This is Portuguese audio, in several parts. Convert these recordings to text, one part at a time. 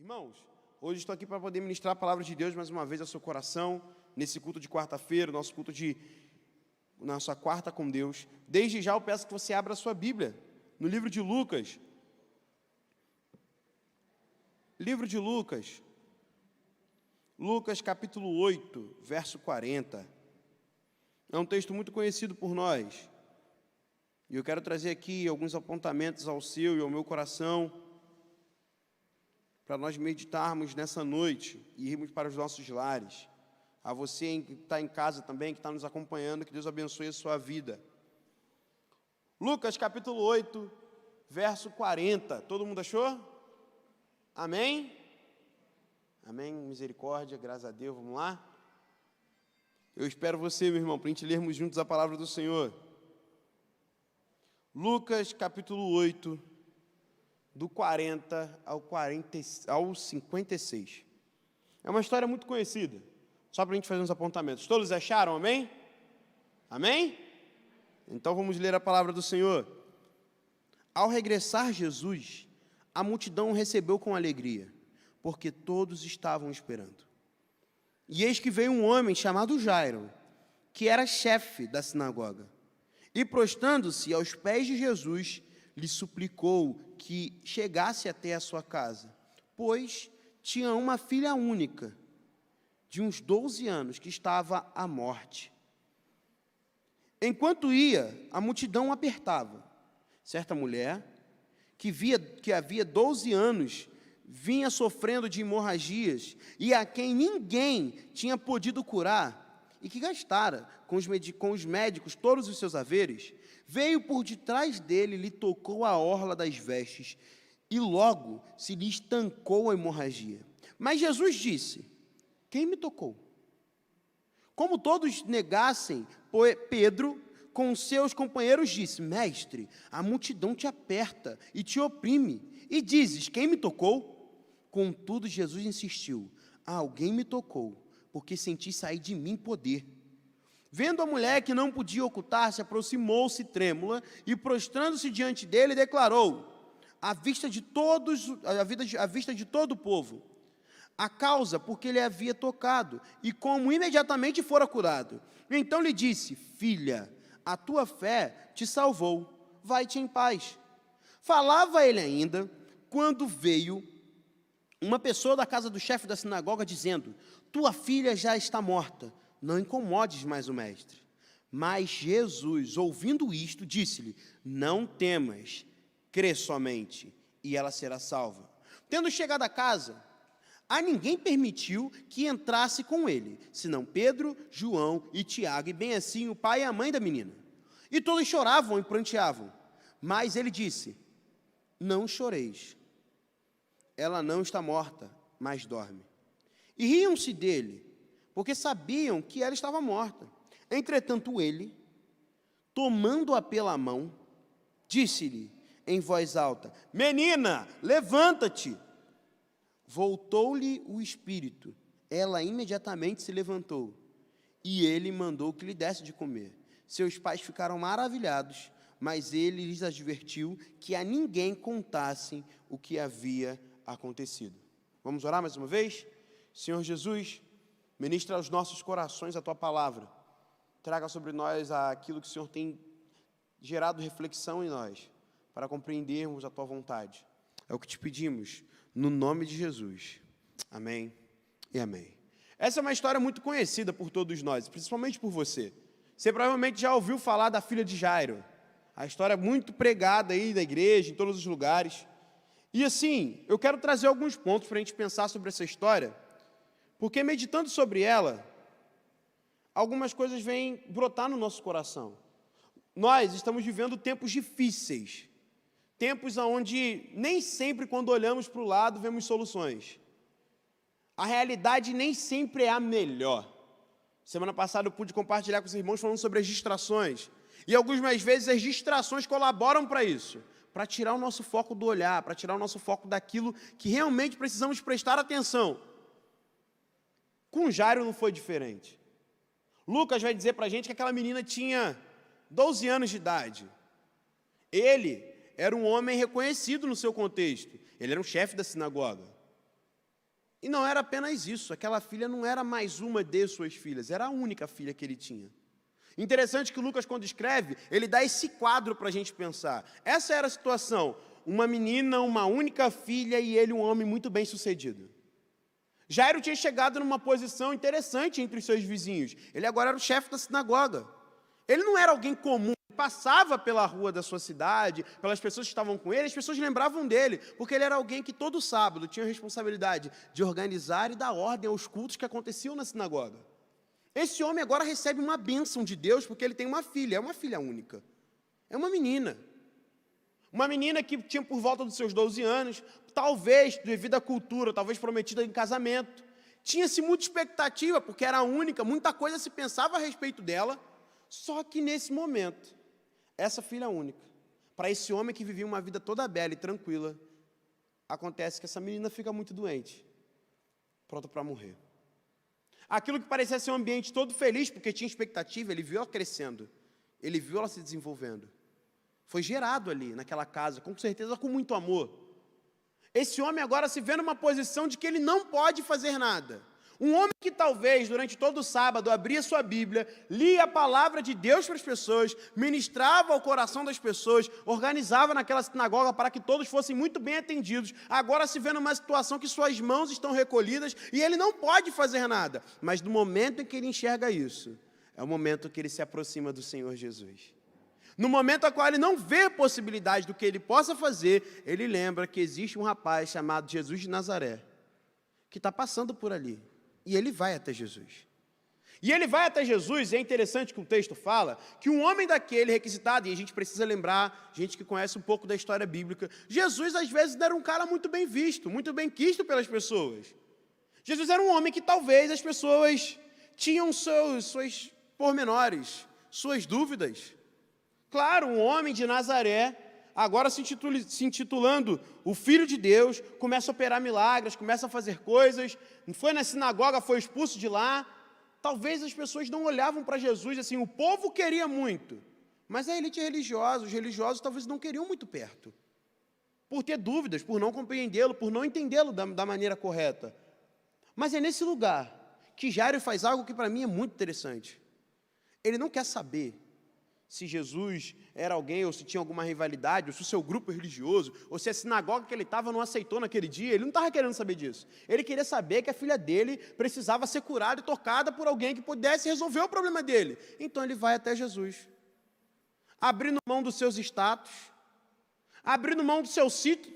Irmãos, hoje estou aqui para poder ministrar a palavra de Deus mais uma vez ao seu coração, nesse culto de quarta-feira, nosso culto de nossa quarta com Deus. Desde já eu peço que você abra a sua Bíblia, no livro de Lucas. Livro de Lucas. Lucas capítulo 8, verso 40. É um texto muito conhecido por nós. E eu quero trazer aqui alguns apontamentos ao seu e ao meu coração, para nós meditarmos nessa noite e irmos para os nossos lares. A você que está em casa também, que está nos acompanhando, que Deus abençoe a sua vida. Lucas capítulo 8, verso 40. Todo mundo achou? Amém? Amém, misericórdia, graças a Deus, vamos lá? Eu espero você, meu irmão, para a gente lermos juntos a palavra do Senhor. Lucas capítulo 8, do 40 ao 56. É uma história muito conhecida, só para a gente fazer uns apontamentos. Todos acharam, amém? Amém? Então vamos ler a palavra do Senhor. Ao regressar Jesus, a multidão o recebeu com alegria, porque todos estavam esperando. E eis que veio um homem chamado Jairo, que era chefe da sinagoga, e prostrando-se aos pés de Jesus, lhe suplicou que chegasse até a sua casa, pois tinha uma filha única, de uns 12 anos, que estava à morte. Enquanto ia, a multidão o apertava. Certa mulher, que havia 12 anos, vinha sofrendo de hemorragias, e a quem ninguém tinha podido curar, e que gastara com os médicos todos os seus haveres, veio por detrás dele, lhe tocou a orla das vestes, e logo se lhe estancou a hemorragia. Mas Jesus disse: quem me tocou? Como todos negassem, Pedro, com seus companheiros, disse: mestre, a multidão te aperta e te oprime, e dizes: quem me tocou? Contudo, Jesus insistiu: alguém me tocou, porque senti sair de mim poder. Vendo a mulher que não podia ocultar-se, aproximou-se trêmula e, prostrando-se diante dele, declarou, à vista de todo o povo, a causa porque ele havia tocado e como imediatamente fora curado. Então lhe disse: filha, a tua fé te salvou, vai-te em paz. Falava ele ainda, quando veio uma pessoa da casa do chefe da sinagoga, dizendo: tua filha já está morta, não incomodes mais o mestre. Mas Jesus, ouvindo isto, disse-lhe: não temas, crê somente, e ela será salva. Tendo chegado a casa, a ninguém permitiu que entrasse com ele, senão Pedro, João e Tiago, e bem assim o pai e a mãe da menina. E todos choravam e pranteavam. Mas ele disse: não choreis, ela não está morta, mas dorme. E riam-se dele, porque sabiam que ela estava morta. Entretanto ele, tomando-a pela mão, disse-lhe em voz alta: menina, levanta-te. Voltou-lhe o espírito, ela imediatamente se levantou, e ele mandou que lhe desse de comer. Seus pais ficaram maravilhados, mas ele lhes advertiu que a ninguém contassem o que havia acontecido. Vamos orar mais uma vez? Senhor Jesus, ministra aos nossos corações a Tua palavra. Traga sobre nós aquilo que o Senhor tem gerado reflexão em nós, para compreendermos a Tua vontade. É o que te pedimos, no nome de Jesus. Amém e amém. Essa é uma história muito conhecida por todos nós, principalmente por você. Você provavelmente já ouviu falar da filha de Jairo. A história é muito pregada aí na igreja, em todos os lugares. E assim, eu quero trazer alguns pontos para a gente pensar sobre essa história, porque meditando sobre ela, algumas coisas vêm brotar no nosso coração. Nós estamos vivendo tempos difíceis, tempos onde nem sempre quando olhamos para o lado vemos soluções. A realidade nem sempre é a melhor. Semana passada eu pude compartilhar com os irmãos falando sobre as distrações. E algumas vezes as distrações colaboram para isso, para tirar o nosso foco do olhar, para tirar o nosso foco daquilo que realmente precisamos prestar atenção. Com Jairo não foi diferente. Lucas vai dizer para a gente que aquela menina tinha 12 anos de idade. Ele era um homem reconhecido no seu contexto. Ele era um chefe da sinagoga. E não era apenas isso, aquela filha não era mais uma de suas filhas, era a única filha que ele tinha. Interessante que Lucas, quando escreve, ele dá esse quadro para a gente pensar. Essa era a situação, uma menina, uma única filha e ele um homem muito bem sucedido. Jairo tinha chegado numa posição interessante entre os seus vizinhos, ele agora era o chefe da sinagoga. Ele não era alguém comum, ele passava pela rua da sua cidade, pelas pessoas que estavam com ele, as pessoas lembravam dele, porque ele era alguém que todo sábado tinha a responsabilidade de organizar e dar ordem aos cultos que aconteciam na sinagoga. Esse homem agora recebe uma bênção de Deus, porque ele tem uma filha, é uma filha única, é uma menina que tinha por volta dos seus 12 anos, talvez devido à cultura, talvez prometida em casamento, tinha-se muita expectativa, porque era a única, muita coisa se pensava a respeito dela. Só que nesse momento, essa filha única, para esse homem que vivia uma vida toda bela e tranquila, acontece que essa menina fica muito doente, pronta para morrer. Aquilo que parecia ser um ambiente todo feliz, porque tinha expectativa, ele viu ela crescendo, ele viu ela se desenvolvendo. Foi gerado ali, naquela casa, com certeza com muito amor. Esse homem agora se vê numa posição de que ele não pode fazer nada. Um homem que talvez, durante todo o sábado, abria sua Bíblia, lia a palavra de Deus para as pessoas, ministrava ao coração das pessoas, organizava naquela sinagoga para que todos fossem muito bem atendidos, agora se vê numa situação que suas mãos estão recolhidas e ele não pode fazer nada. Mas no momento em que ele enxerga isso, é o momento que ele se aproxima do Senhor Jesus. No momento em qual ele não vê possibilidade do que ele possa fazer, ele lembra que existe um rapaz chamado Jesus de Nazaré, que está passando por ali. E ele vai até Jesus. E ele vai até Jesus, e é interessante que o texto fala, que um homem daquele requisitado, e a gente precisa lembrar, gente que conhece um pouco da história bíblica, Jesus às vezes era um cara muito bem visto, muito bem quisto pelas pessoas. Jesus era um homem que talvez as pessoas tinham seus pormenores, suas dúvidas. Claro, um homem de Nazaré, agora se intitulando o Filho de Deus, começa a operar milagres, começa a fazer coisas, foi na sinagoga, foi expulso de lá. Talvez as pessoas não olhavam para Jesus assim, o povo queria muito, mas a elite religiosa, os religiosos talvez não queriam muito perto, por ter dúvidas, por não compreendê-lo, por não entendê-lo da maneira correta. Mas é nesse lugar que Jairo faz algo que para mim é muito interessante. Ele não quer saber se Jesus era alguém, ou se tinha alguma rivalidade, ou se o seu grupo é religioso, ou se a sinagoga que ele estava não aceitou naquele dia. Ele não estava querendo saber disso. Ele queria saber que a filha dele precisava ser curada e tocada por alguém que pudesse resolver o problema dele. Então ele vai até Jesus, abrindo mão dos seus status, abrindo mão do seu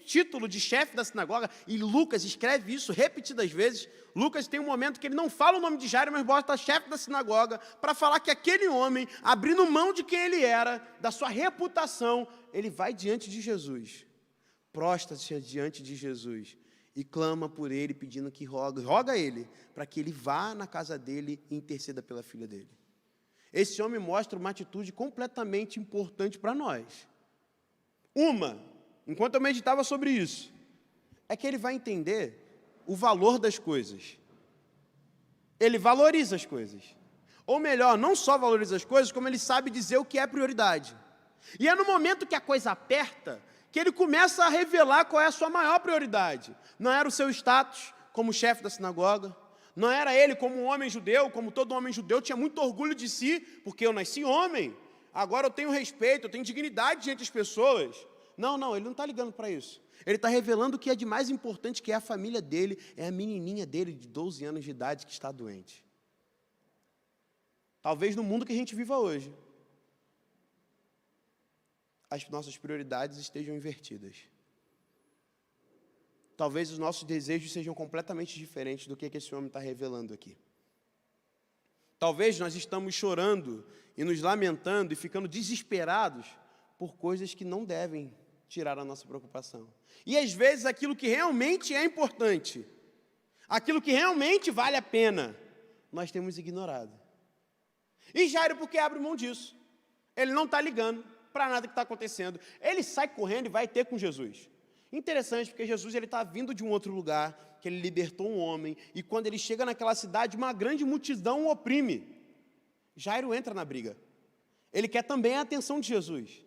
título de chefe da sinagoga, e Lucas escreve isso repetidas vezes. Lucas tem um momento que ele não fala o nome de Jairo, mas bota chefe da sinagoga, para falar que aquele homem, abrindo mão de quem ele era, da sua reputação, ele vai diante de Jesus, prostra-se diante de Jesus, e clama por ele, pedindo que roga a ele, para que ele vá na casa dele e interceda pela filha dele. Esse homem mostra uma atitude completamente importante para nós. Enquanto eu meditava sobre isso, é que ele vai entender o valor das coisas. Ele valoriza as coisas. Ou melhor, não só valoriza as coisas, como ele sabe dizer o que é prioridade. E é no momento que a coisa aperta, que ele começa a revelar qual é a sua maior prioridade. Não era o seu status como chefe da sinagoga, não era ele como um homem judeu, como todo homem judeu, tinha muito orgulho de si, porque eu nasci homem. Agora eu tenho respeito, eu tenho dignidade diante das pessoas. Não, ele não está ligando para isso. Ele está revelando o que é de mais importante, que é a família dele, é a menininha dele de 12 anos de idade que está doente. Talvez no mundo que a gente viva hoje, as nossas prioridades estejam invertidas. Talvez os nossos desejos sejam completamente diferentes do que esse homem está revelando aqui. Talvez nós estamos chorando e nos lamentando e ficando desesperados por coisas que não devem tirar a nossa preocupação. E às vezes aquilo que realmente é importante, aquilo que realmente vale a pena, nós temos ignorado. E Jairo, porque abre mão disso? Ele não está ligando para nada que está acontecendo. Ele sai correndo e vai ter com Jesus. Interessante, porque Jesus está vindo de um outro lugar, que ele libertou um homem, e quando ele chega naquela cidade, uma grande multidão o oprime. Jairo entra na briga. Ele quer também a atenção de Jesus.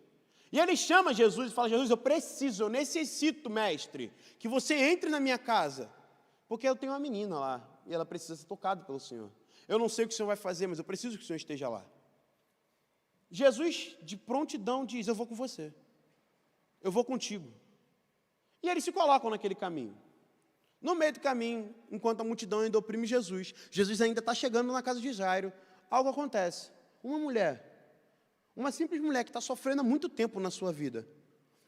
E ele chama Jesus e fala: Jesus, eu necessito, mestre, que você entre na minha casa. porque eu tenho uma menina lá, e ela precisa ser tocada pelo Senhor. Eu não sei o que o Senhor vai fazer, mas eu preciso que o Senhor esteja lá. Jesus, de prontidão, diz, eu vou com você. Eu vou contigo. E eles se colocam naquele caminho. No meio do caminho, enquanto a multidão ainda oprime Jesus, Jesus ainda está chegando na casa de Jairo, algo acontece. Uma mulher, uma simples mulher que está sofrendo há muito tempo na sua vida,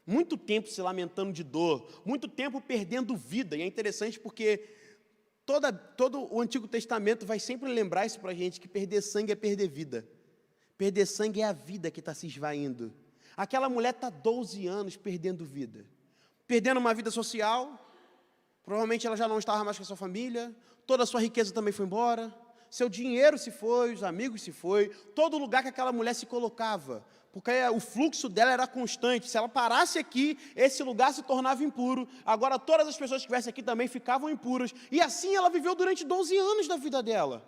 muito tempo se lamentando de dor, muito tempo perdendo vida, e é interessante porque todo o Antigo Testamento vai sempre lembrar isso para a gente, que perder sangue é perder vida. Perder sangue é a vida que está se esvaindo. Aquela mulher está 12 anos perdendo vida. Perdendo uma vida social, provavelmente ela já não estava mais com a sua família, toda a sua riqueza também foi embora, seu dinheiro se foi, os amigos se foi, todo lugar que aquela mulher se colocava, porque o fluxo dela era constante. Se ela parasse aqui, esse lugar se tornava impuro, agora todas as pessoas que estivessem aqui também ficavam impuras, e assim ela viveu durante 12 anos da vida dela.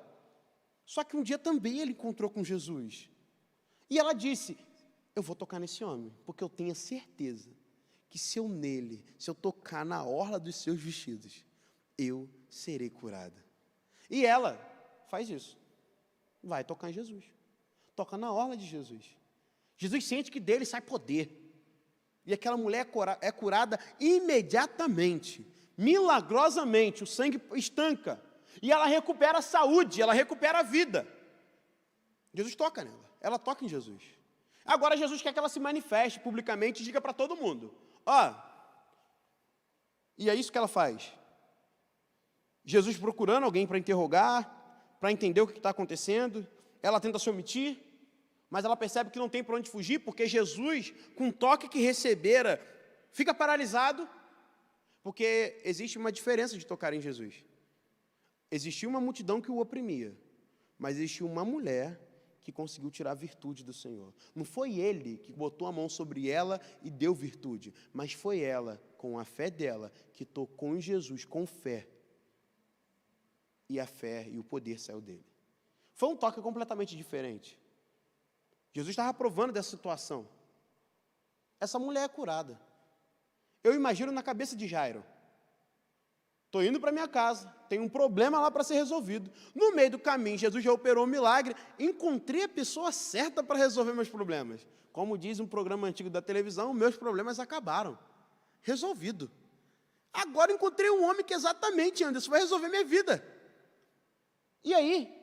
Só que um dia também ela encontrou com Jesus, e ela disse, eu vou tocar nesse homem, porque eu tenho certeza que se eu tocar na orla dos seus vestidos, eu serei curada. E ela faz isso, vai tocar em Jesus, toca na orla de Jesus. Jesus sente que dele sai poder, e aquela mulher é curada imediatamente, milagrosamente, o sangue estanca, e ela recupera a saúde, ela recupera a vida. Jesus toca nela, ela toca em Jesus. Agora Jesus quer que ela se manifeste publicamente e diga para todo mundo, e é isso que ela faz. Jesus procurando alguém para interrogar, para entender o que está acontecendo, ela tenta se omitir, mas ela percebe que não tem para onde fugir, porque Jesus, com o toque que recebera, fica paralisado, porque existe uma diferença de tocar em Jesus. Existia uma multidão que o oprimia, mas existia uma mulher que conseguiu tirar a virtude do Senhor. Não foi ele que botou a mão sobre ela e deu virtude, mas foi ela, com a fé dela, que tocou em Jesus com fé, e a fé e o poder saiu dele. Foi um toque completamente diferente. Jesus estava provando dessa situação. Essa mulher é curada. Eu imagino na cabeça de Jairo. Estou indo para minha casa, tem um problema lá para ser resolvido. No meio do caminho, Jesus já operou um milagre, encontrei a pessoa certa para resolver meus problemas. Como diz um programa antigo da televisão, meus problemas acabaram. Resolvido. Agora encontrei um homem que exatamente, Anderson, vai resolver minha vida. E aí,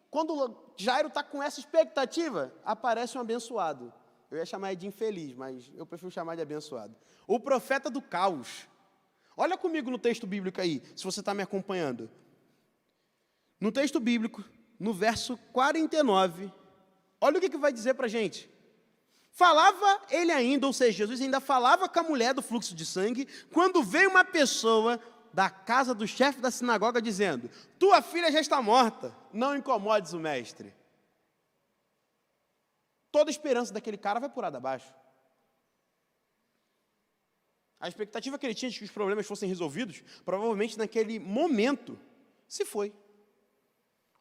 quando Jairo está com essa expectativa, aparece um abençoado. Eu ia chamar de infeliz, mas eu prefiro chamar de abençoado. O profeta do caos. Olha comigo no texto bíblico aí, se você está me acompanhando. No texto bíblico, no verso 49, olha o que vai dizer para a gente. Falava ele ainda, ou seja, Jesus ainda falava com a mulher do fluxo de sangue, quando veio uma pessoa da casa do chefe da sinagoga dizendo, tua filha já está morta, não incomodes o mestre. Toda a esperança daquele cara vai por água abaixo. A expectativa que ele tinha de que os problemas fossem resolvidos, provavelmente naquele momento, se foi.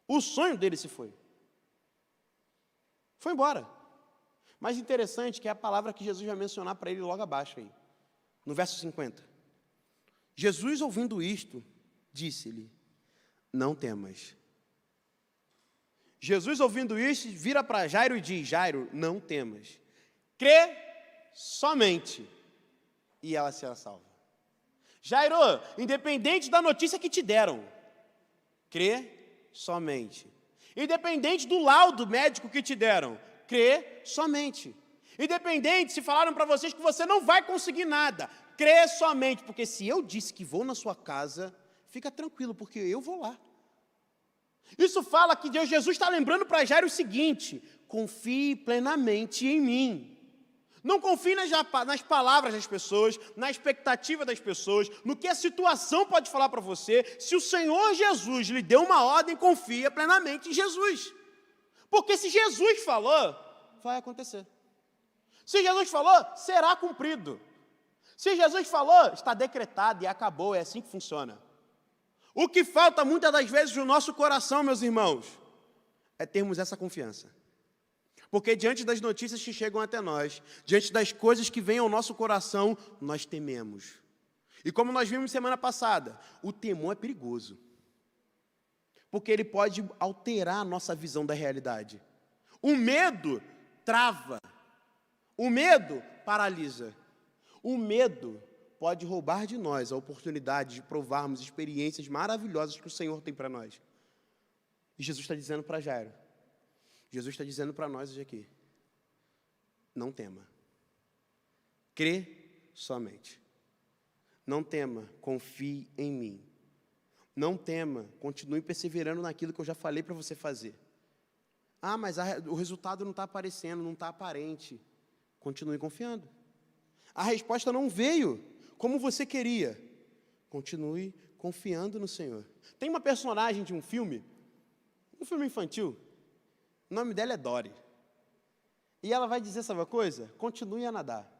O sonho dele se foi. Foi embora. Mas interessante que é a palavra que Jesus vai mencionar para ele logo abaixo aí, no verso 50. Jesus, ouvindo isto, disse-lhe, não temas. Jesus, ouvindo isto, vira para Jairo e diz, Jairo, não temas. Crê somente. E ela será salva. Jairo, independente da notícia que te deram, crê somente. Independente do laudo médico que te deram, crê somente. Independente se falaram para vocês que você não vai conseguir nada, crê somente, porque se eu disse que vou na sua casa, fica tranquilo, porque eu vou lá. Isso fala que Jesus está lembrando para Jairo o seguinte, confie plenamente em mim. Não confie nas palavras das pessoas, na expectativa das pessoas, no que a situação pode falar para você. Se o Senhor Jesus lhe deu uma ordem, confia plenamente em Jesus. Porque se Jesus falou, vai acontecer. Se Jesus falou, será cumprido. Se Jesus falou, está decretado e acabou, é assim que funciona. O que falta muitas das vezes no nosso coração, meus irmãos, é termos essa confiança. Porque diante das notícias que chegam até nós, diante das coisas que vêm ao nosso coração, nós tememos. E como nós vimos semana passada, o temor é perigoso, porque ele pode alterar a nossa visão da realidade. O medo trava, o medo paralisa, o medo pode roubar de nós a oportunidade de provarmos experiências maravilhosas que o Senhor tem para nós. E Jesus está dizendo para Jairo, Jesus está dizendo para nós hoje aqui, não tema, crê somente. Não tema, confie em mim. Não tema, continue perseverando naquilo que eu já falei para você fazer. Ah, mas o resultado não está aparecendo, não está aparente. Continue confiando. A resposta não veio como você queria. Continue confiando no Senhor. Tem uma personagem de um filme infantil, o nome dela é Dory. E ela vai dizer, sabe uma coisa? Continue a nadar.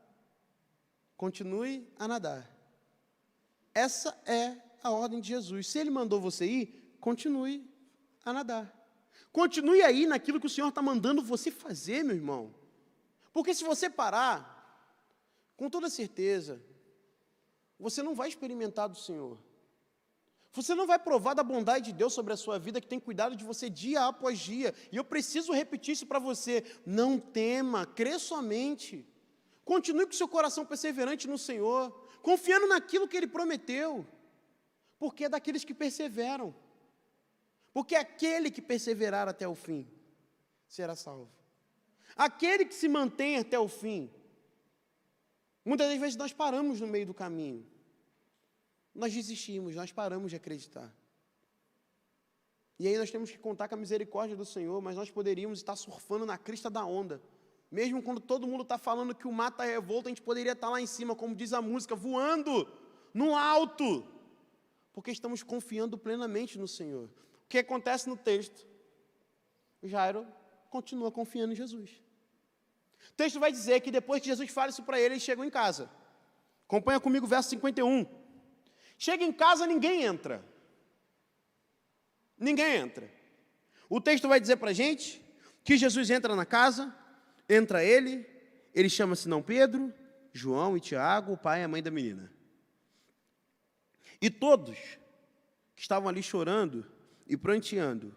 Continue a nadar. Essa é a ordem de Jesus. Se Ele mandou você ir, continue a nadar. Continue aí naquilo que o Senhor está mandando você fazer, meu irmão. Porque se você parar, com toda certeza, você não vai experimentar do Senhor. Você não vai provar da bondade de Deus sobre a sua vida, que tem cuidado de você dia após dia. E eu preciso repetir isso para você. Não tema, crê somente. Continue com seu coração perseverante no Senhor, confiando naquilo que Ele prometeu, porque é daqueles que perseveram, porque aquele que perseverar até o fim, será salvo, aquele que se mantém até o fim. Muitas das vezes nós paramos no meio do caminho, nós desistimos, nós paramos de acreditar, e aí nós temos que contar com a misericórdia do Senhor, mas nós poderíamos estar surfando na crista da onda, mesmo quando todo mundo está falando que o mar está revolto, a gente poderia estar lá em cima, como diz a música, voando no alto, porque estamos confiando plenamente no Senhor. O que acontece no texto? Jairo continua confiando em Jesus. O texto vai dizer que depois que Jesus fala isso para ele, eles chegam em casa. Acompanha comigo o verso 51. Chega em casa, ninguém entra. Ninguém entra. O texto vai dizer para a gente que Jesus entra na casa, entra ele chama Simão Pedro, João e Tiago, o pai e a mãe da menina. E todos que estavam ali chorando e pranteando.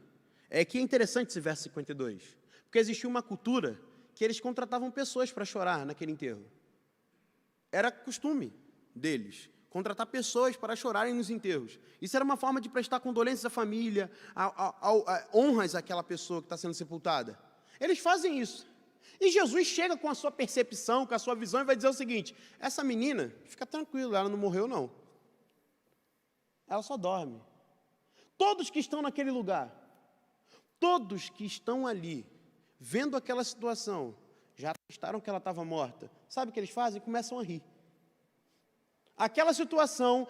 É que é interessante esse verso 52, porque existia uma cultura que eles contratavam pessoas para chorar naquele enterro. Era costume deles contratar pessoas para chorarem nos enterros. Isso era uma forma de prestar condolências à família, honras àquela pessoa que está sendo sepultada. Eles fazem isso. E Jesus chega com a sua percepção, com a sua visão e vai dizer o seguinte, essa menina, fica tranquila, ela não morreu não. Ela só dorme. Todos que estão naquele lugar, todos que estão ali, vendo aquela situação, já atestaram que ela estava morta. Sabe o que eles fazem? Começam a rir. Aquela situação,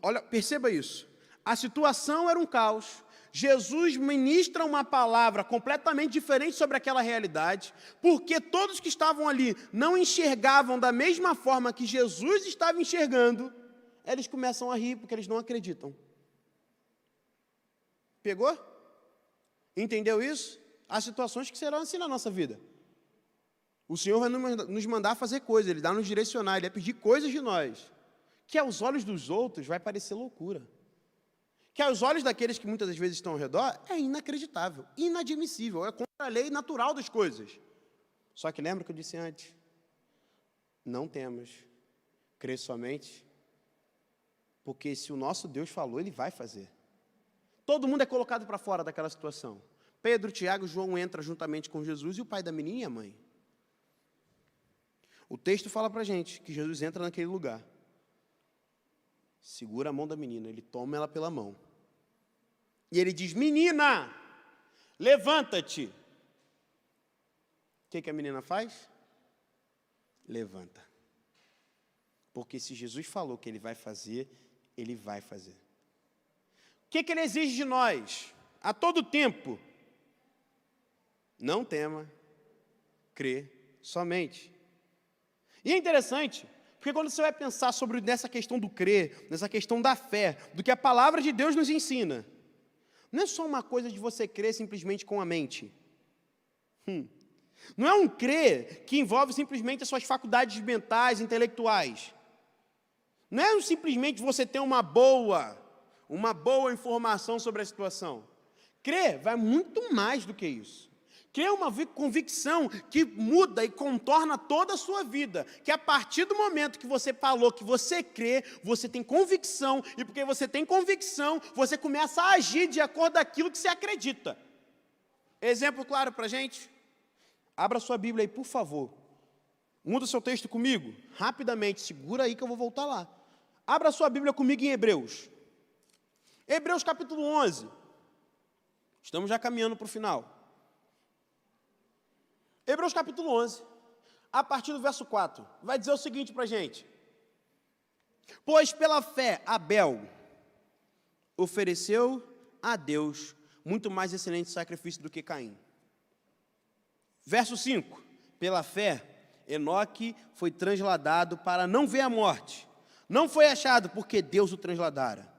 olha, perceba isso, a situação era um caos, Jesus ministra uma palavra completamente diferente sobre aquela realidade, porque todos que estavam ali não enxergavam da mesma forma que Jesus estava enxergando, eles começam a rir porque eles não acreditam. Pegou? Entendeu isso? Há situações que serão assim na nossa vida. O Senhor vai nos mandar fazer coisas, Ele vai nos direcionar, Ele vai pedir coisas de nós, que aos olhos dos outros vai parecer loucura. Que aos olhos daqueles que muitas das vezes estão ao redor, é inacreditável, inadmissível, é contra a lei natural das coisas. Só que lembra que eu disse antes, não temas, crê somente, porque se o nosso Deus falou, Ele vai fazer. Todo mundo é colocado para fora daquela situação. Pedro, Tiago e João entram juntamente com Jesus e o pai da menina e a mãe. O texto fala para a gente que Jesus entra naquele lugar, segura a mão da menina, ele toma ela pela mão. E ele diz, menina, levanta-te. O que a menina faz? Levanta. Porque se Jesus falou que Ele vai fazer, Ele vai fazer. O que Ele exige de nós? A todo tempo. Não tema, crê somente. E é interessante, porque quando você vai pensar sobre nessa questão do crer, nessa questão da fé, do que a palavra de Deus nos ensina, não é só uma coisa de você crer simplesmente com a mente. Não é um crer que envolve simplesmente as suas faculdades mentais, intelectuais. Não é simplesmente você ter uma boa informação sobre a situação. Crer vai muito mais do que isso. Crer é uma convicção que muda e contorna toda a sua vida. Que a partir do momento que você falou que você crê, você tem convicção, e porque você tem convicção, você começa a agir de acordo com aquilo que você acredita. Exemplo claro para a gente? Abra sua Bíblia aí, por favor. Muda o seu texto comigo, rapidamente, segura aí que eu vou voltar lá. Abra sua Bíblia comigo em Hebreus. Hebreus capítulo 11. Estamos já caminhando para o final. Hebreus capítulo 11, a partir do verso 4, vai dizer o seguinte para a gente. Pois pela fé Abel ofereceu a Deus muito mais excelente sacrifício do que Caim. Verso 5, pela fé Enoque foi transladado para não ver a morte. Não foi achado porque Deus o transladara.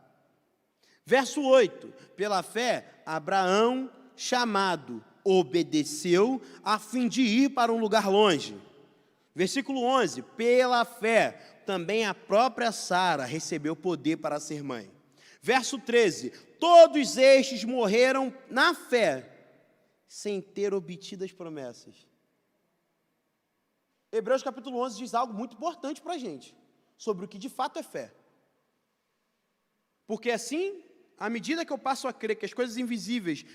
Verso 8, pela fé Abraão, chamado, obedeceu a fim de ir para um lugar longe. Versículo 11, pela fé também a própria Sara recebeu poder para ser mãe. Verso 13, todos estes morreram na fé, sem ter obtido as promessas. Hebreus capítulo 11 diz algo muito importante para a gente, sobre o que de fato é fé. Porque assim, à medida que eu passo a crer que as coisas invisíveis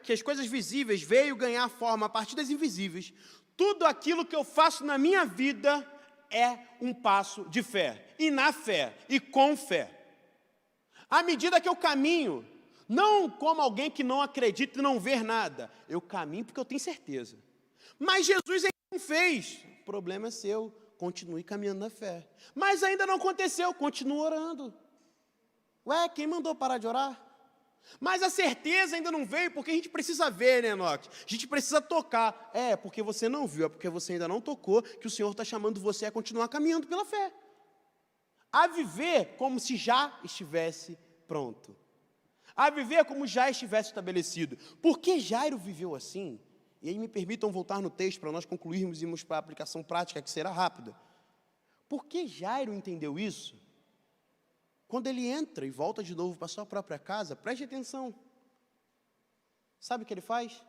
que as coisas visíveis veio ganhar forma a partir das invisíveis, tudo aquilo que eu faço na minha vida é um passo de fé, e na fé, e com fé. À medida que eu caminho, não como alguém que não acredita e não vê nada, eu caminho porque eu tenho certeza. Mas Jesus ainda não fez, o problema é seu, continue caminhando na fé. Mas ainda não aconteceu, continue orando. Ué, quem mandou parar de orar? Mas a certeza ainda não veio, porque a gente precisa ver, né, Enoque? A gente precisa tocar. É, porque você não viu, é porque você ainda não tocou, que o Senhor está chamando você a continuar caminhando pela fé. A viver como se já estivesse pronto. A viver como já estivesse estabelecido. Por que Jairo viveu assim? E aí me permitam voltar no texto para nós concluirmos e irmos para a aplicação prática, que será rápida. Por que Jairo entendeu isso? Quando ele entra e volta de novo para a sua própria casa, preste atenção. Sabe o que ele faz?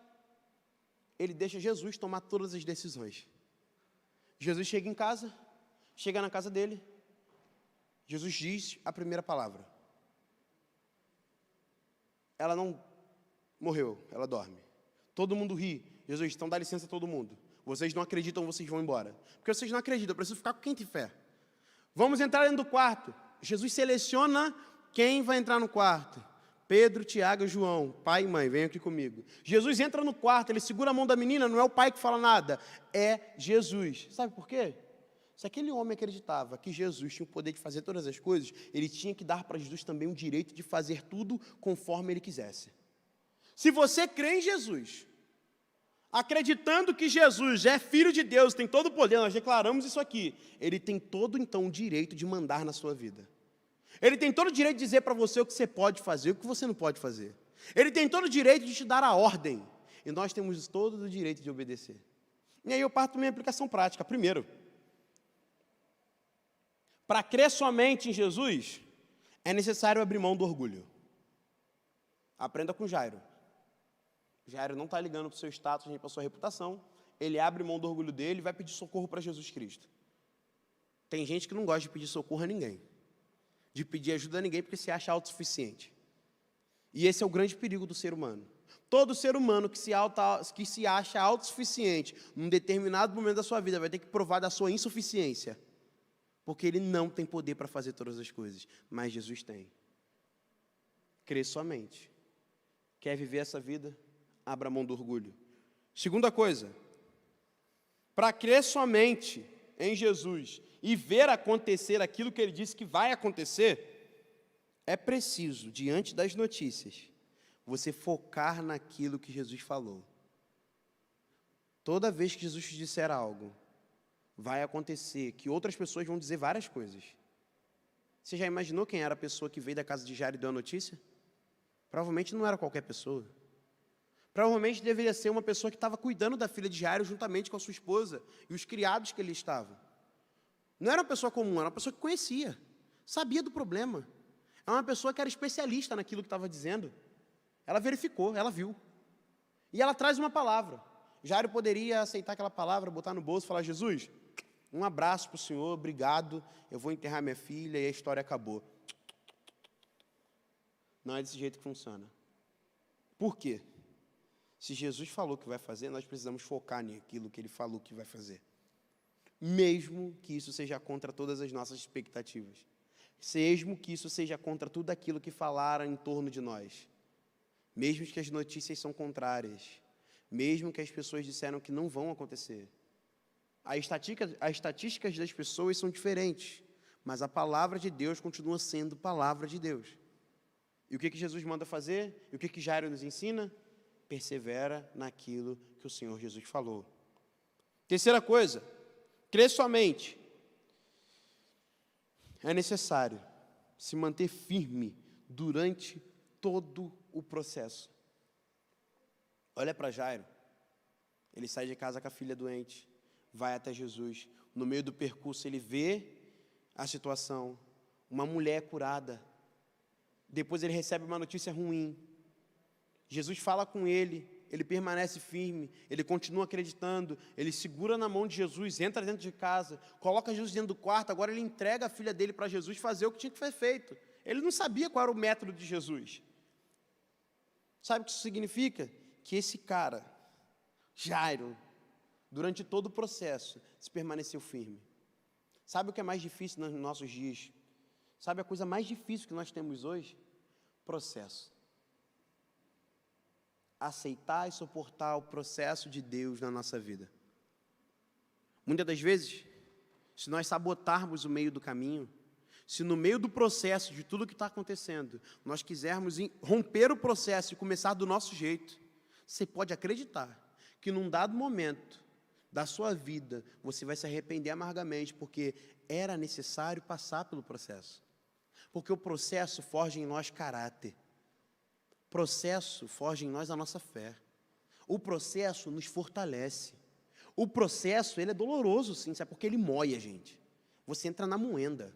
Ele deixa Jesus tomar todas as decisões. Jesus chega em casa, chega na casa dele, Jesus diz a primeira palavra. Ela não morreu, ela dorme. Todo mundo ri. Jesus, então dá licença a todo mundo. Vocês não acreditam, vocês vão embora. Porque vocês não acreditam, eu preciso ficar com quem tem fé. Vamos entrar dentro do quarto. Jesus seleciona quem vai entrar no quarto. Pedro, Tiago e João, pai e mãe, venham aqui comigo. Jesus entra no quarto, ele segura a mão da menina, não é o pai que fala nada, é Jesus. Sabe por quê? Se aquele homem acreditava que Jesus tinha o poder de fazer todas as coisas, ele tinha que dar para Jesus também o direito de fazer tudo conforme ele quisesse. Se você crê em Jesus, acreditando que Jesus é Filho de Deus, tem todo o poder, nós declaramos isso aqui, ele tem todo, então, o direito de mandar na sua vida. Ele tem todo o direito de dizer para você o que você pode fazer e o que você não pode fazer. Ele tem todo o direito de te dar a ordem. E nós temos todo o direito de obedecer. E aí eu parto da minha aplicação prática. Primeiro, para crer somente em Jesus, é necessário abrir mão do orgulho. Aprenda com Jairo. Jairo não está ligando para o seu status nem para a sua reputação. Ele abre mão do orgulho dele e vai pedir socorro para Jesus Cristo. Tem gente que não gosta de pedir socorro a ninguém, de pedir ajuda a ninguém porque se acha autossuficiente. E esse é o grande perigo do ser humano. Todo ser humano que se acha autossuficiente num determinado momento da sua vida vai ter que provar da sua insuficiência, porque ele não tem poder para fazer todas as coisas, mas Jesus tem. Crê somente. Quer viver essa vida? Abra mão do orgulho. Segunda coisa, para crer somente em Jesus e ver acontecer aquilo que ele disse que vai acontecer, é preciso, diante das notícias, você focar naquilo que Jesus falou. Toda vez que Jesus te disser algo, vai acontecer que outras pessoas vão dizer várias coisas. Você já imaginou quem era a pessoa que veio da casa de Jairo e deu a notícia? Provavelmente não era qualquer pessoa. Provavelmente deveria ser uma pessoa que estava cuidando da filha de Jairo juntamente com a sua esposa e os criados que ele estava. Não era uma pessoa comum, era uma pessoa que conhecia. sabia do problema. É uma pessoa que era especialista naquilo que estava dizendo. Ela verificou, ela viu. E ela traz uma palavra. Jairo poderia aceitar aquela palavra, botar no bolso e falar: Jesus, um abraço para o senhor, obrigado, eu vou enterrar minha filha e a história acabou. Não é desse jeito que funciona. Por quê? Se Jesus falou que vai fazer, nós precisamos focar naquilo que Ele falou que vai fazer. Mesmo que isso seja contra todas as nossas expectativas. Mesmo que isso seja contra tudo aquilo que falaram em torno de nós. Mesmo que as notícias são contrárias. Mesmo que as pessoas disseram que não vão acontecer. As estatísticas das pessoas são diferentes. Mas a palavra de Deus continua sendo palavra de Deus. E o que Jesus manda fazer? E o que Jairo nos ensina? Persevera naquilo que o Senhor Jesus falou. Terceira coisa, crê somente. É necessário se manter firme durante todo o processo. Olha para Jairo. Ele sai de casa com a filha doente, vai até Jesus. No meio do percurso ele vê a situação, uma mulher curada. Depois ele recebe uma notícia ruim. Jesus fala com ele, ele permanece firme, ele continua acreditando, ele segura na mão de Jesus, entra dentro de casa, coloca Jesus dentro do quarto, agora ele entrega a filha dele para Jesus fazer o que tinha que ser feito. Ele não sabia qual era o método de Jesus. Sabe o que isso significa? Que esse cara, Jairo, durante todo o processo, se permaneceu firme. Sabe o que é mais difícil nos nossos dias? Sabe a coisa mais difícil que nós temos hoje? Processo. Aceitar e suportar o processo de Deus na nossa vida. Muitas das vezes, se nós sabotarmos o meio do caminho, se no meio do processo de tudo que está acontecendo, nós quisermos romper o processo e começar do nosso jeito, você pode acreditar que num dado momento da sua vida, você vai se arrepender amargamente, porque era necessário passar pelo processo. Porque o processo forja em nós caráter. O processo forja em nós a nossa fé. O processo nos fortalece. O processo, ele é doloroso, sim, sabe? Porque ele mói a gente. Você entra na moenda.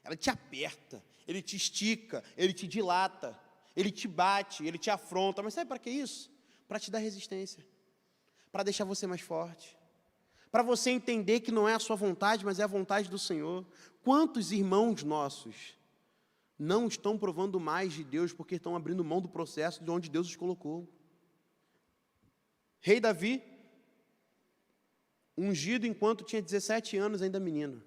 Ela te aperta, ele te estica, ele te dilata, ele te bate, ele te afronta. Mas sabe para que isso? Para te dar resistência. Para deixar você mais forte. Para você entender que não é a sua vontade, mas é a vontade do Senhor. Quantos irmãos nossos não estão provando mais de Deus porque estão abrindo mão do processo de onde Deus os colocou? Rei Davi, ungido enquanto tinha 17 anos, ainda menino.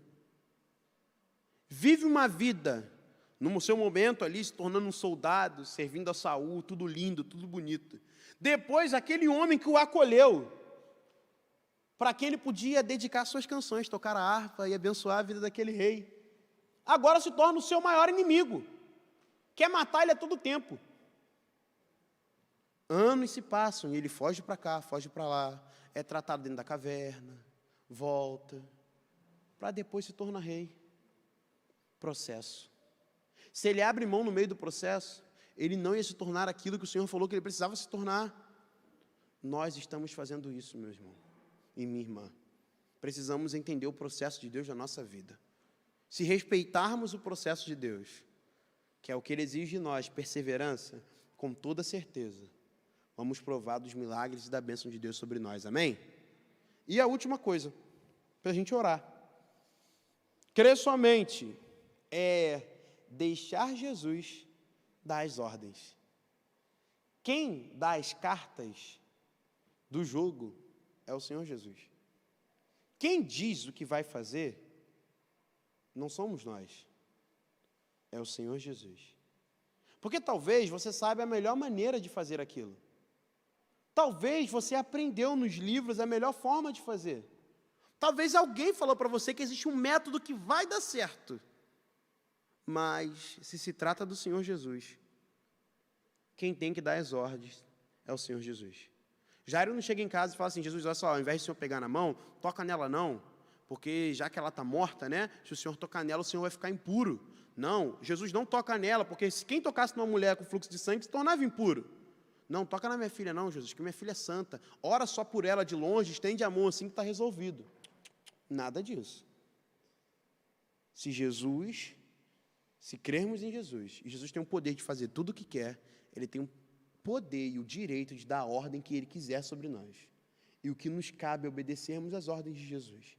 Vive uma vida, no seu momento ali, se tornando um soldado, servindo a Saul, tudo lindo, tudo bonito. Depois, aquele homem que o acolheu, para quem ele podia dedicar suas canções, tocar a harpa e abençoar a vida daquele rei, agora se torna o seu maior inimigo, quer matar ele a todo tempo. Anos se passam e ele foge para cá, foge para lá, é tratado dentro da caverna, volta, para depois se tornar rei. Processo. Se ele abre mão no meio do processo, ele não ia se tornar aquilo que o Senhor falou que ele precisava se tornar. Nós estamos fazendo isso, meu irmão e minha irmã. Precisamos entender o processo de Deus na nossa vida. Se respeitarmos o processo de Deus, que é o que Ele exige de nós, perseverança, com toda certeza, vamos provar dos milagres e da bênção de Deus sobre nós, amém? E a última coisa, para a gente orar. Crer somente é deixar Jesus dar as ordens. Quem dá as cartas do jogo é o Senhor Jesus. Quem diz o que vai fazer não somos nós, é o Senhor Jesus. Porque talvez você saiba a melhor maneira de fazer aquilo. Talvez você aprendeu nos livros a melhor forma de fazer. Talvez alguém falou para você que existe um método que vai dar certo. Mas, se trata do Senhor Jesus, quem tem que dar as ordens é o Senhor Jesus. Jairo não chega em casa e fala assim: Jesus, olha só, ao invés de o Senhor pegar na mão, toca nela não, porque já que ela está morta, né? Se o Senhor tocar nela, o Senhor vai ficar impuro. Não, Jesus não toca nela, porque se quem tocasse numa mulher com fluxo de sangue se tornava impuro. Não, toca na minha filha não, Jesus, que minha filha é santa. Ora só por ela de longe, estende a mão assim que está resolvido. Nada disso. Se Jesus Se crermos em Jesus, e Jesus tem o poder de fazer tudo o que quer, Ele tem o poder e o direito de dar a ordem que Ele quiser sobre nós. E o que nos cabe é obedecermos às ordens de Jesus.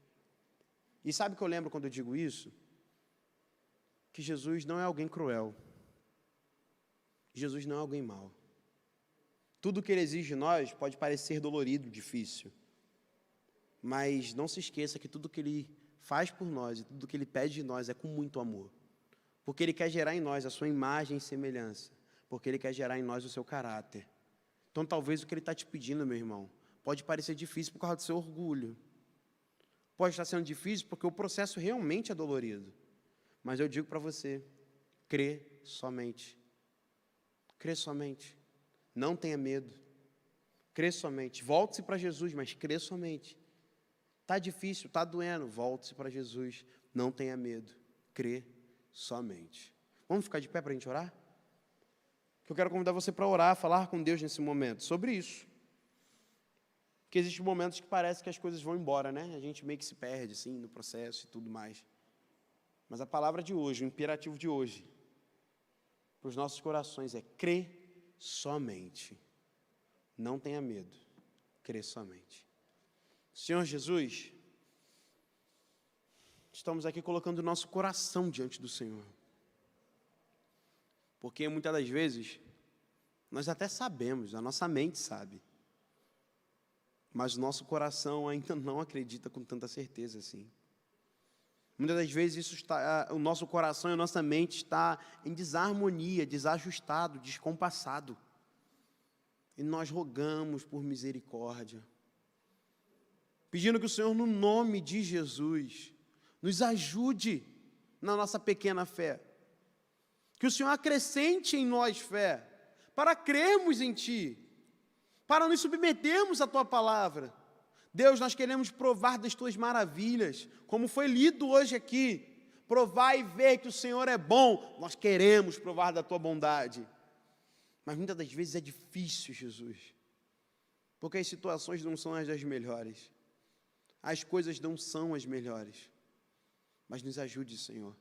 E sabe o que eu lembro quando eu digo isso? Que Jesus não é alguém cruel. Jesus não é alguém mau. Tudo o que Ele exige de nós pode parecer dolorido, difícil. Mas não se esqueça que tudo o que Ele faz por nós e tudo o que Ele pede de nós é com muito amor. Porque Ele quer gerar em nós a sua imagem e semelhança. Porque Ele quer gerar em nós o seu caráter. Então, talvez o que Ele está te pedindo, meu irmão, pode parecer difícil por causa do seu orgulho. Pode estar sendo difícil porque o processo realmente é dolorido. Mas eu digo para você, crê somente. Crê somente. Não tenha medo. Crê somente. Volte-se para Jesus, mas crê somente. Está difícil, está doendo. Volte-se para Jesus. Não tenha medo. Crê somente. Vamos ficar de pé para a gente orar? Que eu quero convidar você para orar, falar com Deus nesse momento, sobre isso. Porque existem momentos que parece que as coisas vão embora, né? A gente meio que se perde, assim, no processo e tudo mais. Mas a palavra de hoje, o imperativo de hoje, para os nossos corações é crê somente. Não tenha medo. Crê somente. Senhor Jesus, estamos aqui colocando o nosso coração diante do Senhor. Porque muitas das vezes, nós até sabemos, a nossa mente sabe. Mas o nosso coração ainda não acredita com tanta certeza assim. Muitas das vezes o nosso coração e a nossa mente está em desarmonia, desajustado, descompassado. E nós rogamos por misericórdia, pedindo que o Senhor, no nome de Jesus, nos ajude na nossa pequena fé. Que o Senhor acrescente em nós fé, para crermos em Ti, para nos submetermos à Tua palavra. Deus, nós queremos provar das Tuas maravilhas, como foi lido hoje aqui. Provar e ver que o Senhor é bom. Nós queremos provar da Tua bondade. Mas muitas das vezes é difícil, Jesus, porque as situações não são as das melhores. As coisas não são as melhores. Mas nos ajude, Senhor,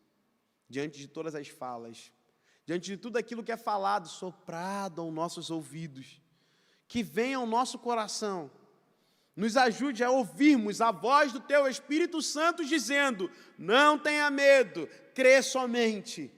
diante de todas as falas, diante de tudo aquilo que é falado, soprado aos nossos ouvidos, que venha ao nosso coração, nos ajude a ouvirmos a voz do Teu Espírito Santo dizendo, não tenha medo, crê somente.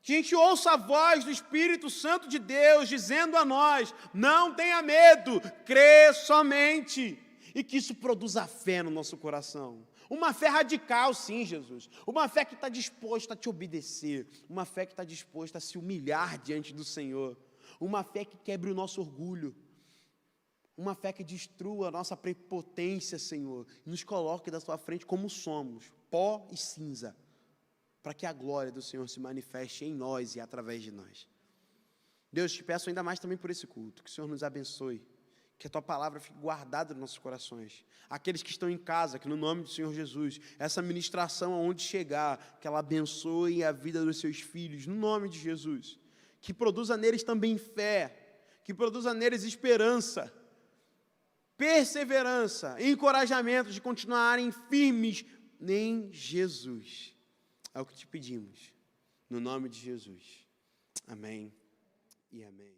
Que a gente ouça a voz do Espírito Santo de Deus dizendo a nós, não tenha medo, crê somente. E que isso produza fé no nosso coração. Uma fé radical, sim, Jesus. Uma fé que está disposta a Te obedecer. Uma fé que está disposta a se humilhar diante do Senhor. Uma fé que quebre o nosso orgulho. Uma fé que destrua a nossa prepotência, Senhor. E nos coloque da Sua frente como somos, pó e cinza. Para que a glória do Senhor se manifeste em nós e através de nós. Deus, Te peço ainda mais também por esse culto. Que o Senhor nos abençoe. Que a Tua palavra fique guardada nos nossos corações. Aqueles que estão em casa, que no nome do Senhor Jesus, essa ministração aonde chegar, que ela abençoe a vida dos Seus filhos, no nome de Jesus. Que produza neles também fé, que produza neles esperança, perseverança, encorajamento de continuarem firmes em Jesus. É o que Te pedimos, no nome de Jesus. Amém e amém.